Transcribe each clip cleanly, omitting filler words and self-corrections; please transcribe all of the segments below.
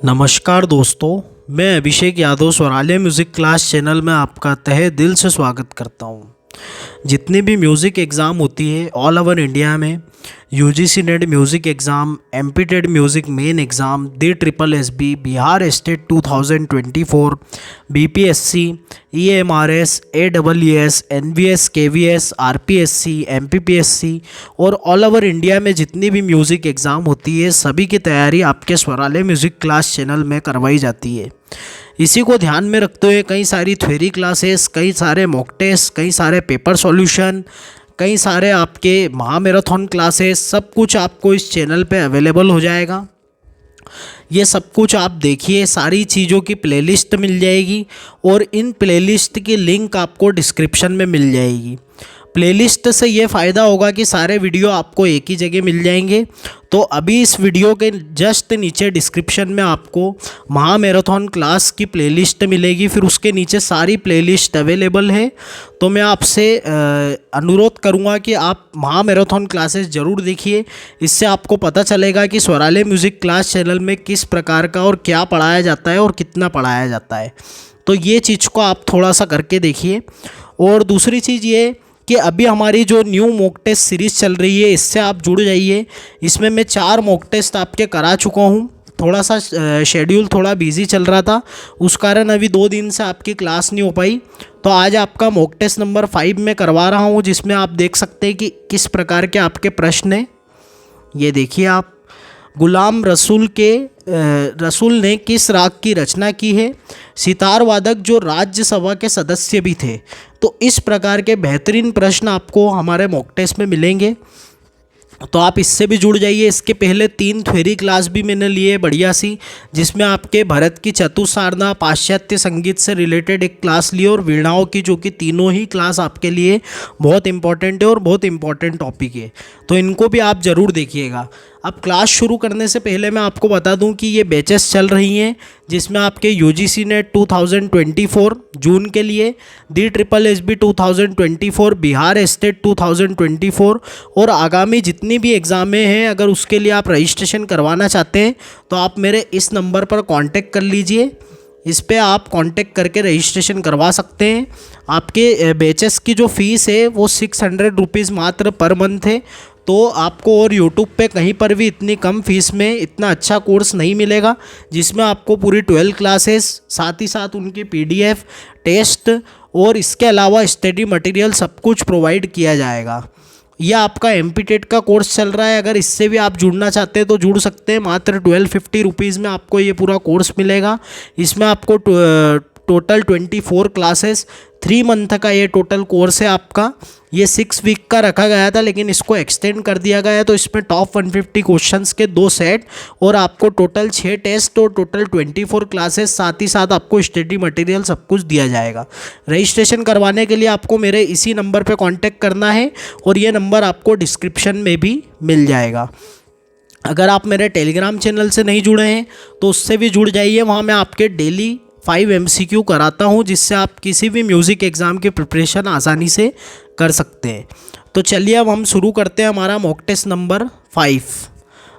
नमस्कार दोस्तों, मैं Abhishek Yadav स्वरालय music class channel में आपका तहे दिल से स्वागत करता हूँ। जितनी भी म्यूज़िक एग्ज़ाम होती है ऑल ओवर इंडिया में, UGC NET music exam, MP TET music main exam, the triple SB, Bihar state 2024, BPSC, EMRS, AWS, NVS, KVS, RPSC, MPPSC और ऑल ओवर इंडिया में जितनी भी म्यूज़िक एग्ज़ाम होती है सभी की तैयारी आपके स्वरालय म्यूज़िक क्लास चैनल में करवाई जाती है। इसी को ध्यान में रखते हुए कई सारी थ्योरी क्लासेस, कई सारे मॉक टेस्ट, कई सारे पेपर सॉल्यूशन, कई सारे आपके महामैराथन क्लासेस, सब कुछ आपको इस चैनल पे अवेलेबल हो जाएगा। ये सब कुछ आप देखिए, सारी चीज़ों की प्लेलिस्ट मिल जाएगी और इन प्लेलिस्ट की लिंक आपको डिस्क्रिप्शन में मिल जाएगी। प्लेलिस्ट से ये फ़ायदा होगा कि सारे वीडियो आपको एक ही जगह मिल जाएंगे। तो अभी इस वीडियो के जस्ट नीचे डिस्क्रिप्शन में आपको महामैराथन क्लास की प्लेलिस्ट मिलेगी, फिर उसके नीचे सारी प्लेलिस्ट अवेलेबल है। तो मैं आपसे अनुरोध करूंगा कि आप महामैराथन क्लासेस ज़रूर देखिए। इससे आपको पता चलेगा कि स्वरालय म्यूज़िक क्लास चैनल में किस प्रकार का और क्या पढ़ाया जाता है और कितना पढ़ाया जाता है। तो ये चीज़ को आप थोड़ा सा करके देखिए। और दूसरी चीज़ ये कि अभी हमारी जो न्यू मॉक टेस्ट सीरीज़ चल रही है इससे आप जुड़ जाइए। इसमें मैं 4 मॉक टेस्ट आपके करा चुका हूँ। थोड़ा सा शेड्यूल थोड़ा बिजी चल रहा था, उस कारण अभी 2 दिन से आपकी क्लास नहीं हो पाई। तो आज आपका मॉक टेस्ट नंबर 5 में करवा रहा हूँ, जिसमें आप देख सकते हैं कि किस प्रकार के आपके प्रश्न हैं। ये देखिए आप, गुलाम रसूल ने किस राग की रचना की है? सितार वादक जो राज्यसभा के सदस्य भी थे। तो इस प्रकार के बेहतरीन प्रश्न आपको हमारे मॉक टेस्ट में मिलेंगे, तो आप इससे भी जुड़ जाइए। इसके पहले 3 थ्योरी क्लास भी मैंने लिए बढ़िया सी, जिसमें आपके भरत की चतुसारना, पाश्चात्य संगीत से रिलेटेड एक क्लास ली और वीणाओं की, जो कि तीनों ही क्लास आपके लिए बहुत इंपॉर्टेंट है और बहुत इंपॉर्टेंट टॉपिक है। तो इनको भी आप ज़रूर देखिएगा। अब क्लास शुरू करने से पहले मैं आपको बता दूं कि ये बैचेस चल रही हैं, जिसमें आपके यूजीसी नेट 2024 जून के लिए, दी ट्रिपल एसबी 2024, बिहार स्टेट 2024 और आगामी जितनी भी एग्ज़ामें हैं, अगर उसके लिए आप रजिस्ट्रेशन करवाना चाहते हैं तो आप मेरे इस नंबर पर कांटेक्ट कर लीजिए। इस पे आप कांटेक्ट करके रजिस्ट्रेशन करवा सकते हैं। आपके बैचेस की जो फ़ीस है वो 600 रुपीज़ मात्र पर मंथ है। तो आपको और यूट्यूब पे कहीं पर भी इतनी कम फीस में इतना अच्छा कोर्स नहीं मिलेगा, जिसमें आपको पूरी 12 क्लासेस, साथ ही साथ उनकी पीडीएफ, टेस्ट और इसके अलावा स्टडी मटेरियल सब कुछ प्रोवाइड किया जाएगा। यह आपका एमपी टेट का कोर्स चल रहा है। अगर इससे भी आप जुड़ना चाहते हैं तो जुड़ सकते हैं। मात्र 1250 रुपीज़ में आपको ये पूरा कोर्स मिलेगा। इसमें आपको टोटल 24 क्लासेस, 3 मंथ का ये टोटल कोर्स है आपका। ये 6 वीक का रखा गया था, लेकिन इसको एक्सटेंड कर दिया गया है। तो इसमें टॉप 150 क्वेश्चंस के 2 सेट और आपको टोटल 6 टेस्ट और टोटल 24 क्लासेस, साथ ही साथ आपको स्टडी मटेरियल सब कुछ दिया जाएगा। रजिस्ट्रेशन करवाने के लिए आपको मेरे इसी नंबर पर कॉन्टैक्ट करना है और ये नंबर आपको डिस्क्रिप्शन में भी मिल जाएगा। अगर आप मेरे टेलीग्राम चैनल से नहीं जुड़े हैं तो उससे भी जुड़ जाइए। वहाँ मैं आपके डेली 5 MCQ कराता हूँ, जिससे आप किसी भी म्यूज़िक एग्ज़ाम की प्रिपरेशन आसानी से कर सकते हैं। तो चलिए अब हम शुरू करते हैं हमारा मॉक टेस्ट नंबर 5,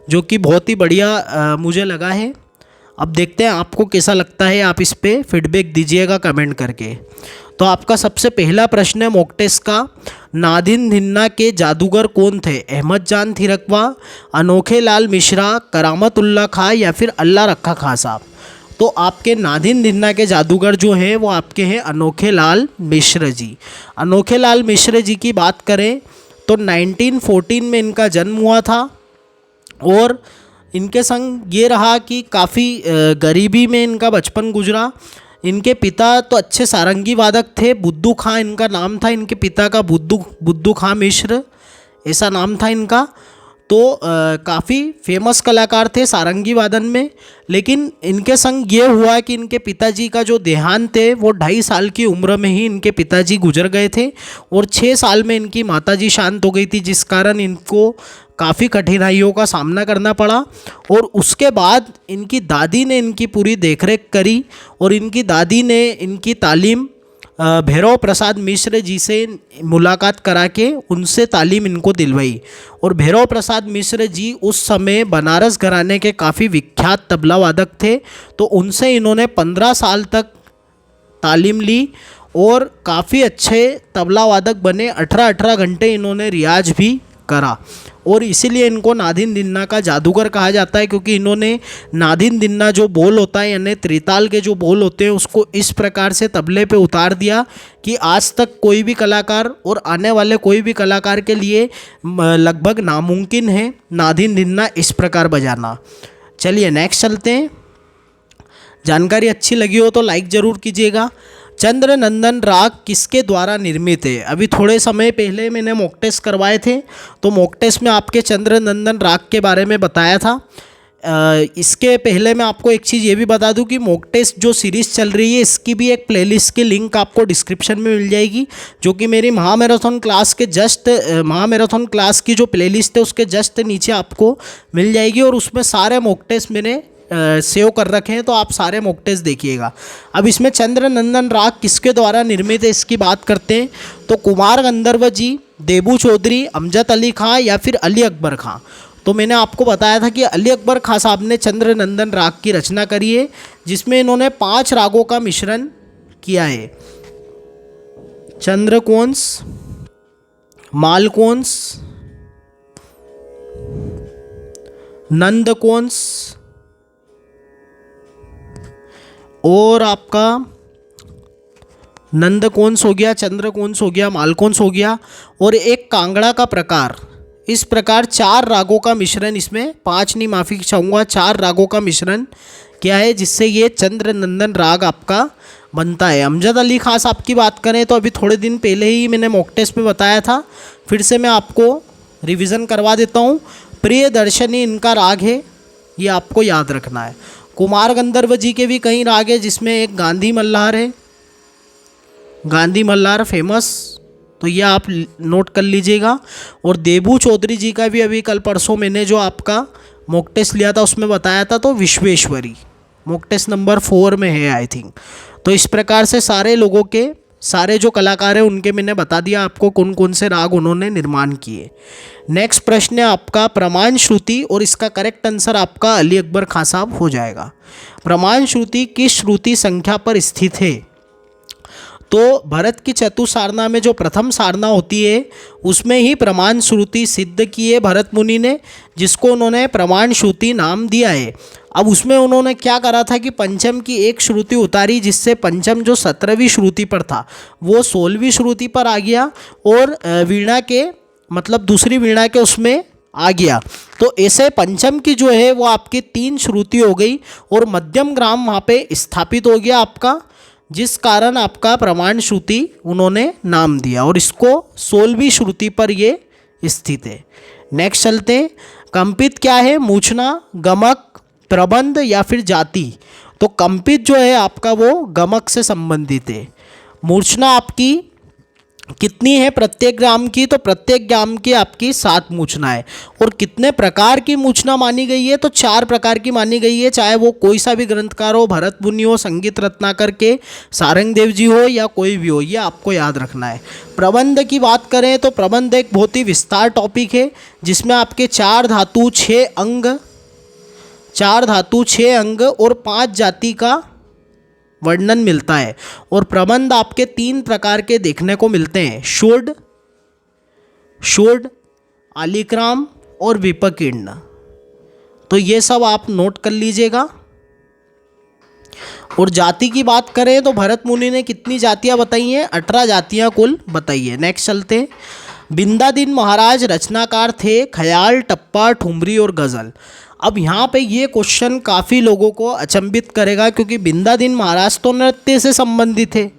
जो कि बहुत ही बढ़िया मुझे लगा है। अब देखते हैं आपको कैसा लगता है, आप इस पर फीडबैक दीजिएगा कमेंट करके। तो आपका सबसे पहला प्रश्न है मॉक टेस्ट का, नादिन धिन्ना के जादूगर कौन थे? अहमद जान थिरकवा, अनोखे लाल मिश्रा, करामतुल्लाह खां या फिर अल्लाह रखा खां साहब? तो आपके नादिन धिन्ना के जादूगर जो हैं वो आपके हैं अनोखे लाल मिश्र जी। अनोखे लाल मिश्र जी की बात करें तो 1914 में इनका जन्म हुआ था और इनके संग ये रहा कि काफ़ी गरीबी में इनका बचपन गुजरा। इनके पिता तो अच्छे सारंगी वादक थे, बुद्धू खां इनका नाम था। इनके पिता का बुद्धू खां मिश्र ऐसा नाम था इनका। तो काफ़ी फेमस कलाकार थे सारंगी वादन में। लेकिन इनके संग ये हुआ कि इनके पिताजी का जो देहांत है वो 2.5 साल की उम्र में ही इनके पिताजी गुजर गए थे और 6 साल में इनकी माताजी शांत हो गई थी, जिस कारण इनको काफ़ी कठिनाइयों का सामना करना पड़ा। और उसके बाद इनकी दादी ने इनकी पूरी देखरेख करी और इनकी दादी ने इनकी तालीम भैरव प्रसाद मिश्र जी से मुलाकात करा के उनसे तालीम इनको दिलवाई। और भैरव प्रसाद मिश्र जी उस समय बनारस घराने के काफ़ी विख्यात तबला वादक थे, तो उनसे इन्होंने 15 साल तक तालीम ली और काफ़ी अच्छे तबला वादक बने। 18-18 घंटे इन्होंने रियाज भी करा और इसीलिए इनको नादिन दिन्ना का जादूगर कहा जाता है, क्योंकि इन्होंने नादिन दिन्ना जो बोल होता है यानी त्रिताल के जो बोल होते हैं उसको इस प्रकार से तबले पे उतार दिया कि आज तक कोई भी कलाकार और आने वाले कोई भी कलाकार के लिए लगभग नामुमकिन है नादिन दिन्ना इस प्रकार बजाना। चलिए नेक्स्ट चलते हैं। जानकारी अच्छी लगी हो तो लाइक ज़रूर कीजिएगा। चंद्र नंदन राग किसके द्वारा निर्मित है? अभी थोड़े समय पहले मैंने मॉक टेस्ट करवाए थे, तो मॉक टेस्ट में आपके चंद्र नंदन राग के बारे में बताया था। इसके पहले मैं आपको एक चीज़ ये भी बता दूं कि मॉक टेस्ट जो सीरीज़ चल रही है इसकी भी एक प्लेलिस्ट की लिंक आपको डिस्क्रिप्शन में मिल जाएगी, जो कि मेरी महामैराथन क्लास के महामैराथन क्लास की जो प्लेलिस्ट है उसके जस्ट नीचे आपको मिल जाएगी। और उसमें सारे मॉक टेस्ट मैंने सेव कर रखे हैं, तो आप सारे मॉक टेस्ट देखिएगा। अब इसमें चंद्र नंदन राग किसके द्वारा निर्मित है इसकी बात करते हैं, तो कुमार गंधर्व जी, देबू चौधरी, अमजद अली खां या फिर अली अकबर खां। तो मैंने आपको बताया था कि अली अकबर खां साहब ने चंद्र नंदन राग की रचना करी है, जिसमें इन्होंने 5 रागों का मिश्रण किया है। चंद्रकोंस, मालकोंस, नंदकोंस और आपका नंदकोंस हो गया, चंद्रकोंस हो गया, मालकोंस हो गया और एक कांगड़ा का प्रकार। इस प्रकार 4 रागों का मिश्रण, इसमें 5 नहीं, माफ़ी चाहूँगा, 4 रागों का मिश्रण क्या है जिससे ये चंद्र नंदन राग आपका बनता है। अमजद अली खां साहब की बात करें तो अभी थोड़े दिन पहले ही मैंने मॉक टेस्ट में बताया था, फिर से मैं आपको रिवीजन करवा देता हूँ। प्रियदर्शनी इनका राग है, ये आपको याद रखना है। कुमार गंधर्व जी के भी कई राग है, जिसमें एक गांधी मल्हार है, गांधी मल्हार फेमस, तो ये आप नोट कर लीजिएगा। और देबू चौधरी जी का भी अभी कल परसों मैंने जो आपका मॉक टेस्ट लिया था उसमें बताया था, तो विश्वेश्वरी मॉक टेस्ट नंबर 4 में है आई थिंक। तो इस प्रकार से सारे लोगों के, सारे जो कलाकार हैं उनके मैंने बता दिया आपको कौन कौन से राग उन्होंने निर्माण किए। नेक्स्ट प्रश्न है आपका प्रमाण श्रुति, और इसका करेक्ट आंसर आपका अली अकबर खां साहब हो जाएगा। प्रमाण श्रुति किस श्रुति संख्या पर स्थित है? तो भरत की चतुसारना में जो प्रथम सारना होती है उसमें ही प्रमाण श्रुति सिद्ध की है भरत मुनि ने, जिसको उन्होंने प्रमाण श्रुति नाम दिया है। अब उसमें उन्होंने क्या करा था कि पंचम की एक श्रुति उतारी, जिससे पंचम जो 17वीं श्रुति पर था वो 16वीं श्रुति पर आ गया और वीणा के मतलब दूसरी वीणा के उसमें आ गया। तो ऐसे पंचम की जो है वो आपकी 3 श्रुति हो गई और मध्यम ग्राम वहाँ पे स्थापित हो गया आपका, जिस कारण आपका प्रमाण श्रुति उन्होंने नाम दिया और इसको 16वीं श्रुति पर ये स्थित है। नेक्स्ट चलते हैं। कंपित क्या है? मूर्छना, गमक, प्रबंध या फिर जाति। तो कंपित जो है आपका वो गमक से संबंधित है। मूर्छना आपकी कितनी है प्रत्येक ग्राम की? तो प्रत्येक ग्राम की आपकी 7 मूर्छना है। और कितने प्रकार की मूर्छना मानी गई है? तो 4 प्रकार की मानी गई है, चाहे वो कोई सा भी ग्रंथकार हो, भरत मुनि हो, संगीत रत्नाकर के सारंगदेव जी हो या कोई भी हो, ये आपको याद रखना है। प्रबंध की बात करें तो प्रबंध एक बहुत ही विस्तार टॉपिक है, जिसमें आपके 4 धातु 6 अंग, 4 धातु 6 अंग और 5 जाति का वर्णन मिलता है। और प्रबंध आपके 3 प्रकार के देखने को मिलते हैं, षोड, आलिक्राम और विपकीर्ण। तो ये सब आप नोट कर लीजिएगा। और जाति की बात करें तो भरत मुनि ने कितनी जातियां बताई हैं? 18 जातियां कुल बताई है। नेक्स्ट चलते हैं। बिंदादिन महाराज रचनाकार थे ख्याल, टप्पा, ठुमरी और गज़ल। अब यहाँ पे ये क्वेश्चन काफ़ी लोगों को अचंभित करेगा, क्योंकि बिंदादिन महाराज तो नृत्य से संबंधित है।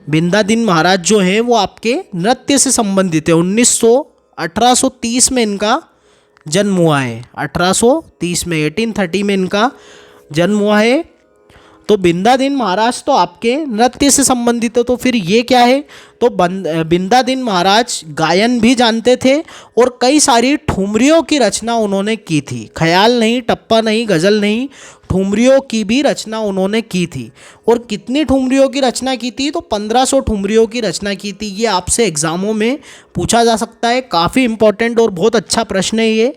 बिंदादिन महाराज जो हैं वो आपके नृत्य से संबंधित है। 1830 में इनका जन्म हुआ है। 1830 में 1830 में इनका जन्म हुआ है। तो बिंदादिन महाराज तो आपके नृत्य से संबंधित है। तो फिर ये क्या है? तो बिंदादिन महाराज गायन भी जानते थे और कई सारी ठुमरियों की रचना उन्होंने की थी। ख्याल नहीं, टप्पा नहीं, गज़ल नहीं, ठुमरियों की भी रचना उन्होंने की थी। और कितनी ठुमरियों की रचना की थी? तो 1500 ठुमरियों की रचना की थी। ये आपसे एग्ज़ामों में पूछा जा सकता है, काफ़ी इंपॉर्टेंट और बहुत अच्छा प्रश्न है ये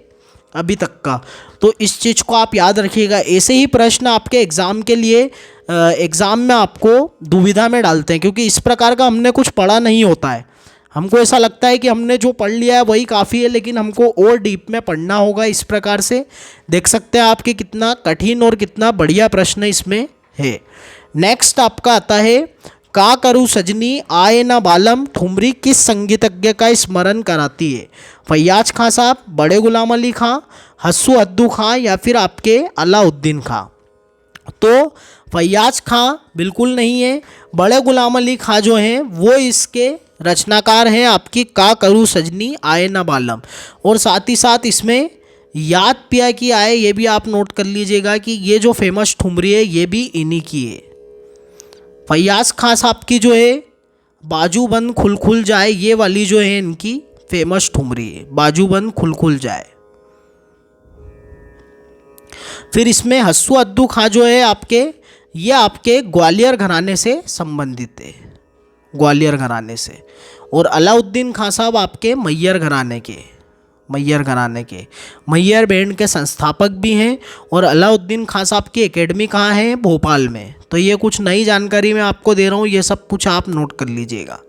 अभी तक का। तो इस चीज़ को आप याद रखिएगा। ऐसे ही प्रश्न आपके एग्ज़ाम के लिए एग्ज़ाम में आपको दुविधा में डालते हैं, क्योंकि इस प्रकार का हमने कुछ पढ़ा नहीं होता है। हमको ऐसा लगता है कि हमने जो पढ़ लिया है वही काफ़ी है, लेकिन हमको और डीप में पढ़ना होगा। इस प्रकार से देख सकते हैं आपके कितना कठिन और कितना बढ़िया प्रश्न इसमें है। नेक्स्ट आपका आता है, का करूँ सजनी आए ना बालम ठुमरी किस संगीतज्ञ का स्मरण कराती है? फैयाज खां साहब, बड़े गुलाम अली खां, हस्सू अद्दू खां या फिर आपके अलाउद्दीन खां? तो फैयाज खां बिल्कुल नहीं है। बड़े गुलाम अली खां जो हैं वो इसके रचनाकार हैं आपकी का करूँ सजनी आए ना बालम। और साथ ही साथ इसमें याद पिया की आए, ये भी आप नोट कर लीजिएगा कि ये जो फेमस ठुमरी है ये भी इन्हीं की है। फैयाज खां साहब की जो है बाजू बंद खुल खुल जाए, ये वाली जो है इनकी फेमस ठुमरी है, बाजू बंद खुल खुल जाए। फिर इसमें हस्सू अद्दू खां जो है आपके, ये आपके ग्वालियर घराने से संबंधित है, ग्वालियर घराने से। और अलाउद्दीन खां साहब आपके मैयर घराने के, मैयर घराने के, मैयर बैंड के संस्थापक भी हैं। और अलाउद्दीन खां साहब की एकेडमी कहाँ है? भोपाल में। तो ये कुछ नई जानकारी मैं आपको दे रहा हूँ, ये सब कुछ आप नोट कर लीजिएगा।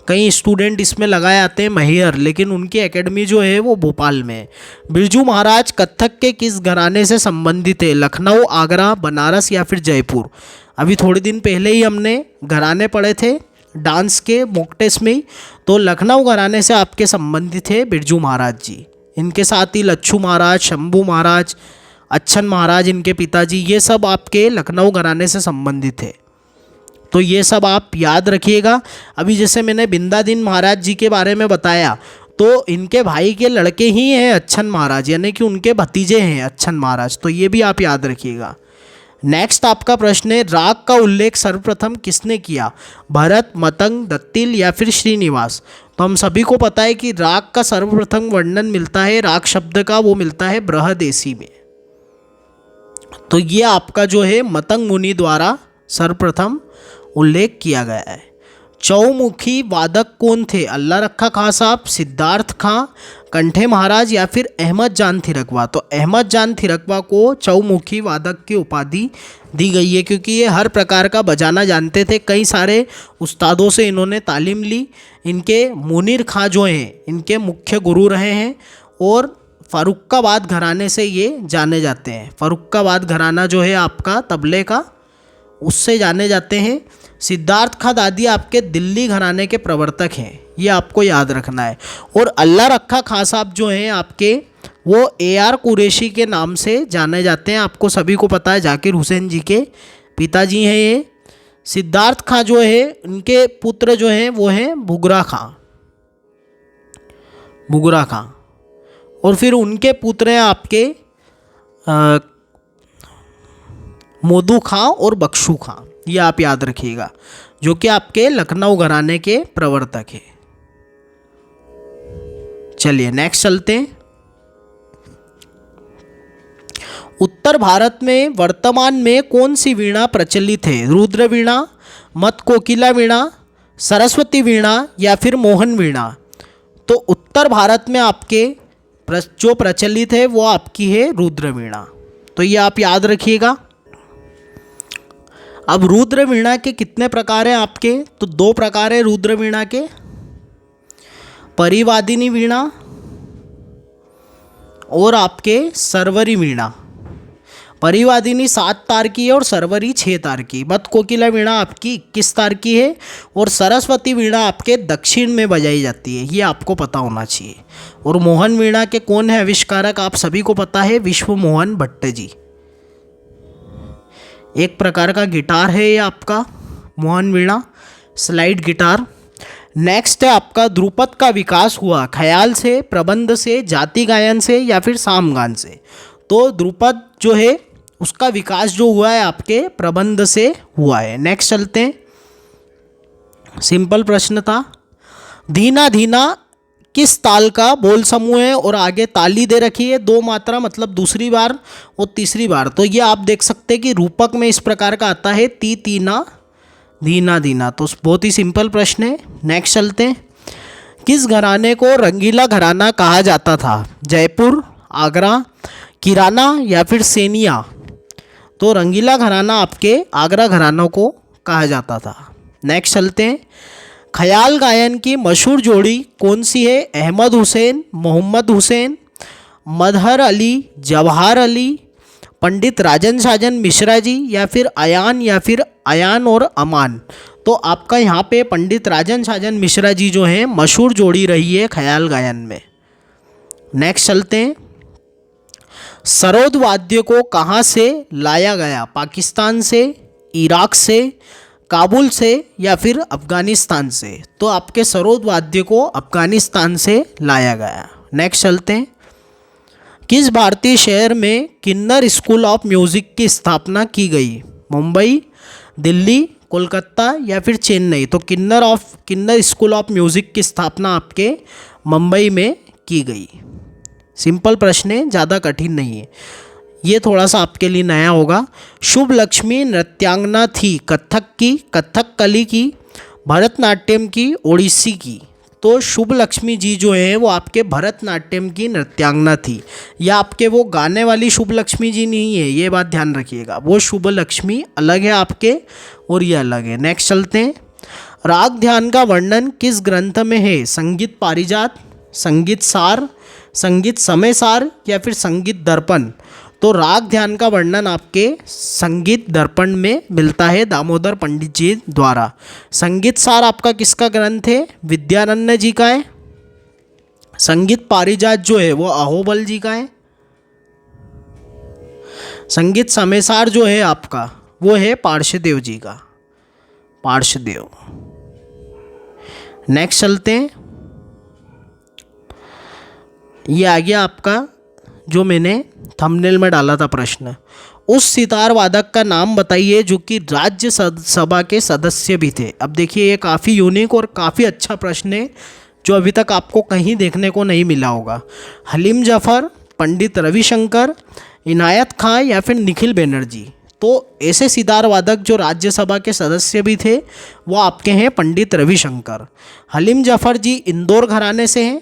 कई स्टूडेंट इसमें लगाए आते हैं मैहर, लेकिन उनकी एकेडमी जो है वो भोपाल में है। बिरजू महाराज कथक के किस घराने से संबंधित है? लखनऊ, आगरा, बनारस या फिर जयपुर? अभी थोड़े दिन पहले ही हमने घराने पढ़े थे डांस के मॉक टेस्ट में ही। तो लखनऊ घराने से आपके संबंधित है बिरजू महाराज जी। इनके साथ ही लच्छू महाराज, शंभू महाराज, अच्छन महाराज इनके पिताजी, ये सब आपके लखनऊ घराने से संबंधित है। तो ये सब आप याद रखिएगा। अभी जैसे मैंने बिंदादीन महाराज जी के बारे में बताया, तो इनके भाई के लड़के ही हैं अच्छन महाराज, यानी कि उनके भतीजे हैं अच्छन महाराज। तो ये भी आप याद रखिएगा। नेक्स्ट आपका प्रश्न है, राग का उल्लेख सर्वप्रथम किसने किया? भरत, मतंग, दत्तिल या फिर श्रीनिवास? तो हम सभी को पता है कि राग का सर्वप्रथम वर्णन मिलता है, राग शब्द का, वो मिलता है बृहदेशी में। तो ये आपका जो है मतंग मुनि द्वारा सर्वप्रथम उल्लेख किया गया है। चौमुखी वादक कौन थे? अल्लाह रखा खां साहब, सिद्धार्थ खां, कंठे महाराज या फिर अहमद जान थिरकवा? तो अहमद जान थिरकवा को चौमुखी वादक की उपाधि दी गई है, क्योंकि ये हर प्रकार का बजाना जानते थे। कई सारे उस्तादों से इन्होंने तालीम ली। इनके मुनीर खां जो हैं इनके मुख्य गुरु रहे हैं, और फ़र्रुखाबाद घराने से ये जाने जाते हैं। फ़र्रुखाबाद घराना जो है आपका तबले का, उससे जाने जाते हैं। सिद्धार्थ खां दादी आपके दिल्ली घराने के प्रवर्तक हैं, ये आपको याद रखना है। और अल्लाह रखा खां साहब जो हैं आपके, वो AR कुरैशी के नाम से जाने जाते हैं। आपको सभी को पता है जाकिर हुसैन जी के पिताजी हैं ये। सिद्धार्थ खां जो है, इनके पुत्र जो हैं वो हैं बुगरा खां, बुगरा खां। और फिर उनके पुत्र हैं आपके मोदू खां और बख्शू खां, ये आप याद रखिएगा, जो कि आपके लखनऊ घराने के प्रवर्तक हैं। चलिए नेक्स्ट चलते हैं। उत्तर भारत में वर्तमान में कौन सी वीणा प्रचलित है? रुद्र वीणा, मत कोकिला वीणा, सरस्वती वीणा या फिर मोहन वीणा? तो उत्तर भारत में आपके जो प्रचलित है वो आपकी है रुद्र वीणा। तो ये आप याद रखिएगा। अब रुद्र वीणा के कितने प्रकार हैं आपके? तो 2 प्रकार है रुद्र वीणा के, परिवादिनी वीणा और आपके सरवरी वीणा। परिवादिनी 7 तार की है और सरवरी 6 तार की। मत कोकिला वीणा आपकी 21 तार की है, और सरस्वती वीणा आपके दक्षिण में बजाई जाती है, ये आपको पता होना चाहिए। और मोहन वीणा के कौन है आविष्कारक? आप सभी को पता है, विश्व मोहन भट्ट जी। एक प्रकार का गिटार है ये आपका मोहन वीणा, स्लाइड गिटार। नेक्स्ट है आपका, ध्रुपद का विकास हुआ ख्याल से, प्रबंध से, जाति गायन से या फिर सामगान से? तो ध्रुपद जो है उसका विकास जो हुआ है आपके प्रबंध से हुआ है। नेक्स्ट चलते हैं, सिंपल प्रश्न था। धीना धीना किस ताल का बोल समूह है और आगे ताली दे रखी है, दो मात्रा मतलब दूसरी बार और तीसरी बार। तो ये आप देख सकते हैं कि रूपक में इस प्रकार का आता है ती तीना धीना धीना। तो बहुत ही सिंपल प्रश्न है। नेक्स्ट चलते हैं। किस घराने को रंगीला घराना कहा जाता था? जयपुर, आगरा, किराना या फिर सेनिया? तो रंगीला घराना आपके आगरा घरानों को कहा जाता था। नेक्स्ट चलते हैं। ख्याल गायन की मशहूर जोड़ी कौन सी है? अहमद हुसैन, मोहम्मद हुसैन, मदहर अली, जवाहर अली, पंडित राजन साजन मिश्रा जी या फिर अयान और अमान? तो आपका यहाँ पे पंडित राजन साजन मिश्रा जी जो हैं मशहूर जोड़ी रही है ख्याल गायन में। नेक्स्ट चलते हैं। सरोद वाद्य को कहाँ से लाया गया? पाकिस्तान से, इराक से, काबुल से या फिर अफ़गानिस्तान से? तो आपके सरोद वाद्य को अफ़गानिस्तान से लाया गया। नेक्स्ट चलते हैं। किस भारतीय शहर में किन्नर स्कूल ऑफ म्यूज़िक की स्थापना की गई? मुंबई, दिल्ली, कोलकाता या फिर चेन्नई? तो किन्नर स्कूल ऑफ म्यूज़िक की स्थापना आपके मुंबई में की गई। सिंपल प्रश्न है, ज़्यादा कठिन नहीं है। ये थोड़ा सा आपके लिए नया होगा। शुभ लक्ष्मी नृत्यांगना थी कथक की, कथकली की, भरतनाट्यम की, ओडिसी की? तो शुभ लक्ष्मी जी जो है वो आपके भरतनाट्यम की नृत्यांगना थी। या आपके वो गाने वाली शुभ लक्ष्मी जी नहीं है, ये बात ध्यान रखिएगा। वो शुभ लक्ष्मी अलग है आपके और ये अलग है। नेक्स्ट चलते हैं। राग ध्यान का वर्णन किस ग्रंथ में है? संगीत पारिजात, संगीत सार, संगीत समय सार या फिर संगीत दर्पण? तो राग ध्यान का वर्णन आपके संगीत दर्पण में मिलता है दामोदर पंडित जी द्वारा। संगीत सार आपका किसका ग्रंथ है? विद्यारण्य जी का है। संगीत पारिजात जो है वो अहोबल जी का है। संगीत समय सार जो है आपका वो है पार्श्वदेव जी का, पार्श्वदेव। नेक्स्ट चलते हैं। ये आ गया आपका जो मैंने थंबनेल में डाला था प्रश्न। उस सितार वादक का नाम बताइए जो कि राज्य सभा के सदस्य भी थे। अब देखिए ये काफ़ी यूनिक और काफ़ी अच्छा प्रश्न है जो अभी तक आपको कहीं देखने को नहीं मिला होगा। हलीम जफ़र, पंडित रविशंकर, इनायत खां या फिर निखिल बैनर्जी? तो ऐसे सितार वादक जो राज्यसभा के सदस्य भी थे वो आपके हैं पंडित रविशंकर। हलीम जफ़र जी इंदौर घराने से हैं,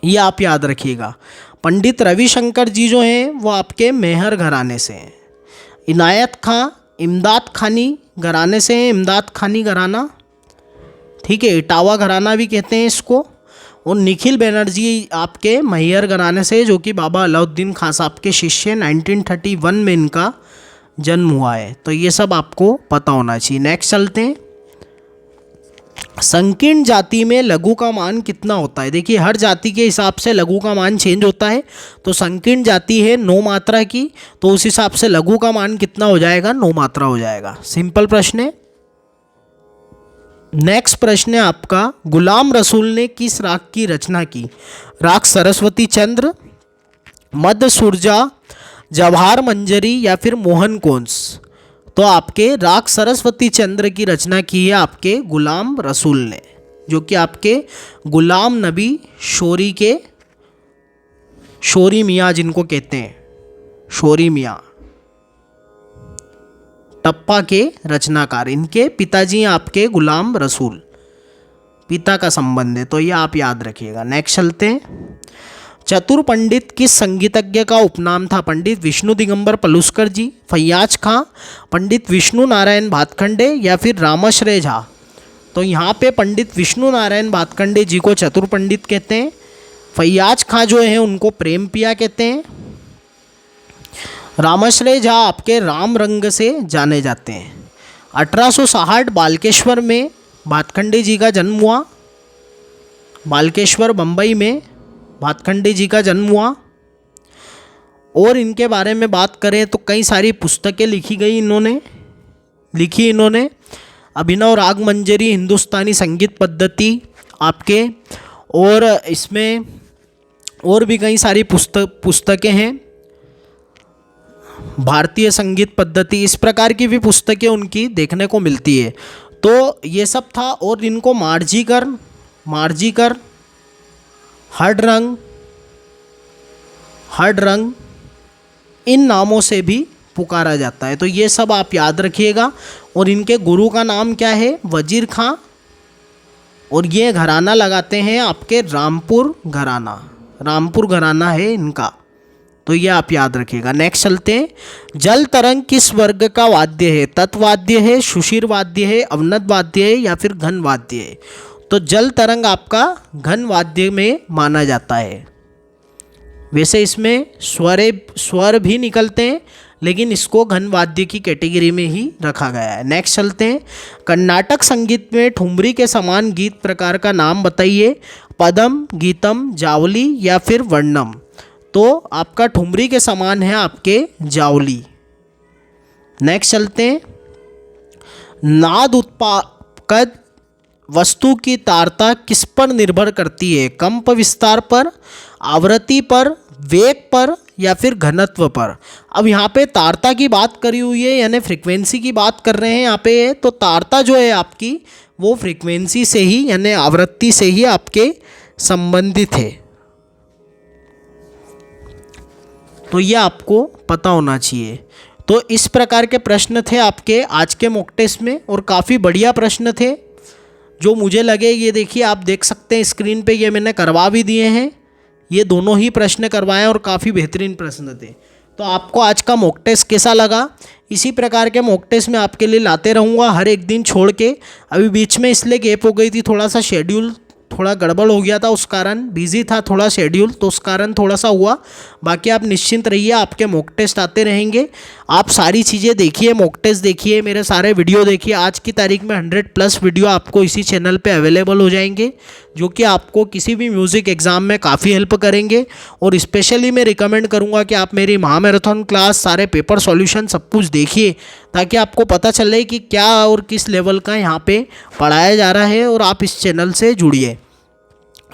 ये आप याद रखिएगा। पंडित रविशंकर जी जो हैं वो आपके मेहर घराने से हैं। इनायत खां इमदाद खानी घराने से हैं, इमदाद खानी घराना, ठीक है, इटावा घराना भी कहते हैं इसको। और निखिल बैनर्जी आपके मैहर घराने से, जो कि बाबा अलाउद्दीन खां साहब के शिष्य, 1931 में इनका जन्म हुआ है। तो ये सब आपको पता होना चाहिए। नेक्स्ट चलते हैं। संकीर्ण जाति में लघु का मान कितना होता है? देखिए हर जाति के हिसाब से लघु का मान चेंज होता है। तो संकीर्ण जाति है 9 मात्रा की, तो उस हिसाब से लघु का मान कितना हो जाएगा? 9 मात्रा हो जाएगा। सिंपल प्रश्न है। नेक्स्ट प्रश्न है आपका, गुलाम रसूल ने किस राग की रचना की? राग सरस्वती चंद्र, मध्य सुरजा, जवाहर मंजरी या फिर मोहन कोंस? तो आपके राग सरस्वती चंद्र की रचना की है आपके गुलाम रसूल ने, जो कि आपके गुलाम नबी शोरी के, शोरी मियाँ जिनको कहते हैं, शोरी मियाँ टप्पा के रचनाकार, इनके पिताजी हैं आपके गुलाम रसूल, पिता का संबंध है। तो ये आप याद रखिएगा। नेक्स्ट चलते हैं। चतुर पंडित किस संगीतज्ञ का उपनाम था? पंडित विष्णु दिगंबर पलुस्कर जी, फैयाज खां, पंडित विष्णु नारायण भातखंडे या फिर रामाश्रय झा? तो यहाँ पे पंडित विष्णु नारायण भातखंडे जी को चतुर पंडित कहते हैं। फैयाज खां जो है उनको प्रेम पिया कहते हैं। रामाश्रय झा आपके राम रंग से जाने जाते हैं। 1860 बालकेश्वर में भातखंडे जी का जन्म हुआ। बालकेश्वर बम्बई में भातखंडे जी का जन्म हुआ। और इनके बारे में बात करें तो कई सारी पुस्तकें लिखी इन्होंने। अभिनव राग मंजरी हिंदुस्तानी संगीत पद्धति आपके, और इसमें और भी कई सारी पुस्तकें हैं। भारतीय संगीत पद्धति, इस प्रकार की भी पुस्तकें उनकी देखने को मिलती है। तो ये सब था। और इनको मार्जिकर हडरंग, हडरंग इन नामों से भी पुकारा जाता है। तो ये सब आप याद रखिएगा। और इनके गुरु का नाम क्या है? वजीर खां। और ये घराना लगाते हैं आपके रामपुर घराना, रामपुर घराना है इनका। तो ये आप याद रखिएगा। नेक्स्ट चलते हैं। जल तरंग किस वर्ग का वाद्य है? तत्वाद्य है, सुषिर वाद्य है, अवनद वाद्य है या फिर घन वाद्य है? तो जल तरंग आपका घन वाद्य में माना जाता है। वैसे इसमें स्वर भी निकलते हैं, लेकिन इसको घन वाद्य की कैटेगरी में ही रखा गया है। नेक्स्ट चलते हैं। कर्नाटक संगीत में ठुमरी के समान गीत प्रकार का नाम बताइए। पदम, गीतम, जावली या फिर वर्णम? तो आपका ठुमरी के समान है आपके जावली। नेक्स्ट चलते हैं। नाद उत्पादक वस्तु की तारता किस पर निर्भर करती है? कंप विस्तार पर, आवृत्ति पर, वेग पर या फिर घनत्व पर? अब यहाँ पे तारता की बात करी हुई है, यानी फ्रीक्वेंसी की बात कर रहे हैं यहाँ पे। तो तारता जो है आपकी वो फ्रीक्वेंसी से ही यानी आवृत्ति से ही आपके संबंधित है। तो ये आपको पता होना चाहिए। तो इस प्रकार के प्रश्न थे आपके आज के मॉक टेस्ट में, और काफ़ी बढ़िया प्रश्न थे जो मुझे लगे। ये देखिए, आप देख सकते हैं स्क्रीन पे, ये मैंने करवा भी दिए हैं। ये दोनों ही प्रश्न करवाए और काफ़ी बेहतरीन प्रश्न थे। तो आपको आज का मॉक टेस्ट कैसा लगा? इसी प्रकार के मॉक टेस्ट मैं आपके लिए लाते रहूँगा हर एक दिन छोड़ के। अभी बीच में इसलिए गैप हो गई थी, थोड़ा सा शेड्यूल थोड़ा गड़बड़ हो गया था, उस कारण बिजी था थोड़ा शेड्यूल, तो उस कारण थोड़ा सा हुआ। बाकी आप निश्चिंत रहिए, आपके मॉक टेस्ट आते रहेंगे। आप सारी चीज़ें देखिए, मॉक टेस्ट देखिए, मेरे सारे वीडियो देखिए। आज की तारीख में 100+ वीडियो आपको इसी चैनल पे अवेलेबल हो जाएंगे, जो कि आपको किसी भी म्यूज़िक एग्ज़ाम में काफ़ी हेल्प करेंगे। और स्पेशली मैं रिकमेंड करूँगा कि आप मेरी महामैराथन क्लास, सारे पेपर सॉल्यूशन सब कुछ देखिए, ताकि आपको पता चले कि क्या और किस लेवल का यहाँ पे पढ़ाया जा रहा है, और आप इस चैनल से जुड़िए।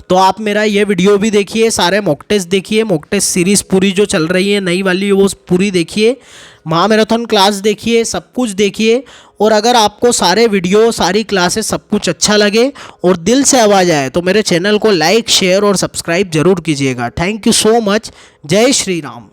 तो आप मेरा ये वीडियो भी देखिए, सारे मॉक टेस्ट देखिए, मॉक टेस्ट सीरीज़ पूरी जो चल रही है नई वाली वो पूरी देखिए, महामैराथन क्लास देखिए, सब कुछ देखिए। और अगर आपको सारे वीडियो, सारी क्लासेस सब कुछ अच्छा लगे और दिल से आवाज़ आए, तो मेरे चैनल को लाइक, शेयर और सब्सक्राइब जरूर कीजिएगा। Thank you so much. जय श्री राम।